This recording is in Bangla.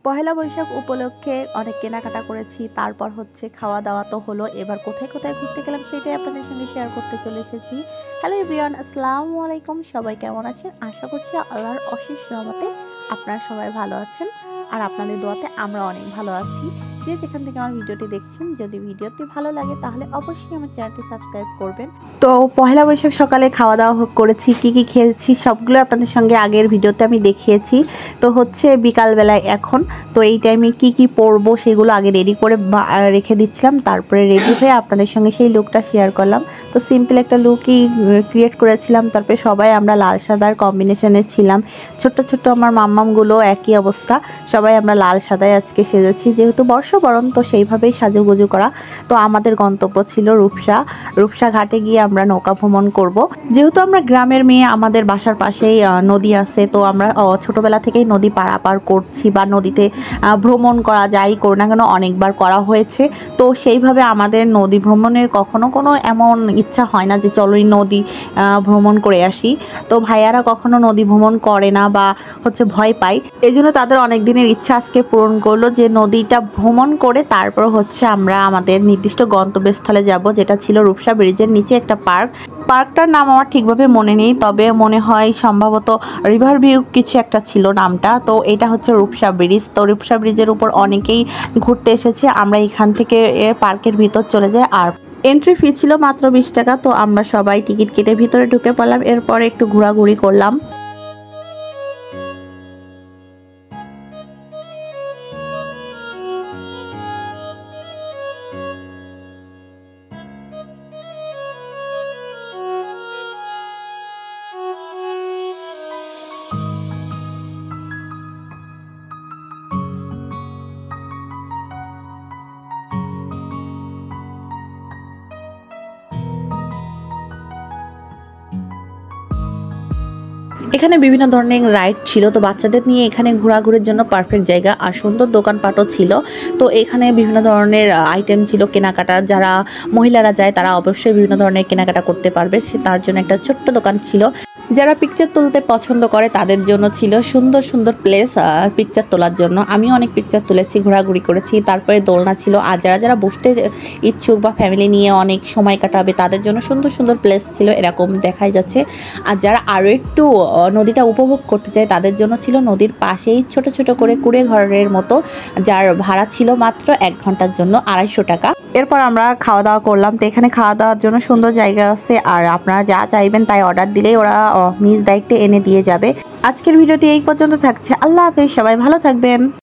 পহেলা বৈশাখ উপলক্ষে অনেক কেনাকাটা করেছি, তারপর হচ্ছে খাওয়া দাওয়া তো হলো। এবার কোথায় কোথায় ঘুরতে গেলাম সেটাই আপনাদের সঙ্গে শেয়ার করতে চলে এসেছি। হ্যালো এভরিওয়ান, আসসালামু আলাইকুম। সবাই কেমন আছেন? আশা করছি আল্লাহর অশেষ রহমতে আপনারা সবাই ভালো আছেন, আর আপনাদের দোয়াতে আমরা অনেক ভালো আছি। যে যেখান থেকে আমার ভিডিওটি দেখছেন, যদি ভিডিওটি ভালো লাগে তাহলে অবশ্যই আমার চ্যানেলটি সাবস্ক্রাইব করবেন। তো পহেলা বৈশাখ সকালে খাওয়া দাওয়া করেছি, কি কি খেয়েছি সবগুলো আপনাদের সঙ্গে আগের ভিডিওতে আমি দেখিয়েছি। তো হচ্ছে বিকালবেলায় এখন তো এই টাইমে কি কি পরবো সেগুলো আগে রেডি করে রেখে দিচ্ছিলাম, তারপরে রেডি হয়ে আপনাদের সঙ্গে সেই লুকটা শেয়ার করলাম। তো সিম্পল একটা লুকই ক্রিয়েট করেছিলাম। তারপরে সবাই আমরা লাল সাদার কম্বিনেশনে ছিলাম। ছোট্ট ছোট্ট আমার মাম্মামগুলো একই অবস্থা, সবাই আমরা লাল সাদায় আজকে সেজেছি, যেহেতু বর্ষবরণ তো সেইভাবেই সাজুগুজু করা। তো আমাদের গন্তব্য ছিল রূপসা ঘাটে গিয়ে আমরা নৌকা ভ্রমণ করব। যেহেতু আমরা গ্রামের মেয়ে, আমাদের বাসার পাশেই নদী আছে, তো আমরা ছোটবেলা থেকেই নদী পারাপার করছি বা নদীতে ভ্রমণ করা যাই করি না কেন অনেকবার করা হয়েছে। তো সেইভাবে আমাদের নদী ভ্রমণের কখনো কোনো এমন ইচ্ছা হয় না যে চলো এই নদী ভ্রমণ করে আসি। তো ভাইয়ারা কখনো নদী ভ্রমণ করে না বা হচ্ছে ভয় পায়, এই জন্য তাদের অনেক দিনের ইচ্ছা আজকে পূরণ করলো যে নদীটা ভ্রমণ করে তারপর হচ্ছে আমরা আমাদের নির্দিষ্ট গন্তব্যস্থলে যাব, যেটা ছিল রূপসা ব্রিজের নিচে একটা পার্কটার নাম আমার ঠিকভাবে মনে নেই, তবে মনে হয় সম্ভবত রিভার ভিউ কিছু একটা ছিল নামটা। তো এটা হচ্ছে রূপসা ব্রিজ। তো রূপসা ব্রিজের উপর অনেকেই ঘুরতে এসেছে। আমরা এখান থেকে পার্কের ভিতর চলে যাই, আর এন্ট্রি ফি ছিল মাত্র 20 টাকা। তো আমরা সবাই টিকিট কেটে ভিতরে ঢুকে পড়লাম, এরপরে একটু ঘোরাঘুরি করলাম। এখানে বিভিন্ন ধরনের রাইড ছিল, তো বাচ্চাদের নিয়ে এখানে ঘোরাঘুরির জন্য পারফেক্ট জায়গা, আর সুন্দর দোকানপাটও ছিল। তো এখানে বিভিন্ন ধরনের আইটেম ছিল কেনাকাটার, যারা মহিলারা যায় তারা অবশ্যই বিভিন্ন ধরনের কেনাকাটা করতে পারবে, তার জন্য একটা ছোট্ট দোকান ছিল। যারা পিকচার তুলতে পছন্দ করে তাদের জন্য ছিল সুন্দর সুন্দর প্লেস পিকচার তোলার জন্য। আমি অনেক পিকচার তুলেছি, ঘোরাঘুরি করেছি। তারপরে দোলনা ছিল, আর যারা যারা বসতে ইচ্ছুক বা ফ্যামিলি নিয়ে অনেক সময় কাটাবে তাদের জন্য সুন্দর সুন্দর প্লেস ছিল, এরকম দেখাই যাচ্ছে। আর যারা আরও একটু নদীটা উপভোগ করতে চায় তাদের জন্য ছিল নদীর পাশেই ছোট ছোট করে কুড়ে ঘরের মতো, যার ভাড়া ছিল মাত্র 1 ঘন্টার জন্য 250 টাকা। এরপর আমরা খাওয়া দাওয়া করলাম। তো এখানে খাওয়া দাওয়ার জন্য সুন্দর জায়গা আছে, আর আপনারা যা চাইবেন তাই অর্ডার দিলেই ওরা নিজ দায়িত্বে এনে দিয়ে যাবে। আজকের ভিডিওটি এই পর্যন্ত থাকছে। আল্লাহ হাফেজ, সবাই ভালো থাকবেন।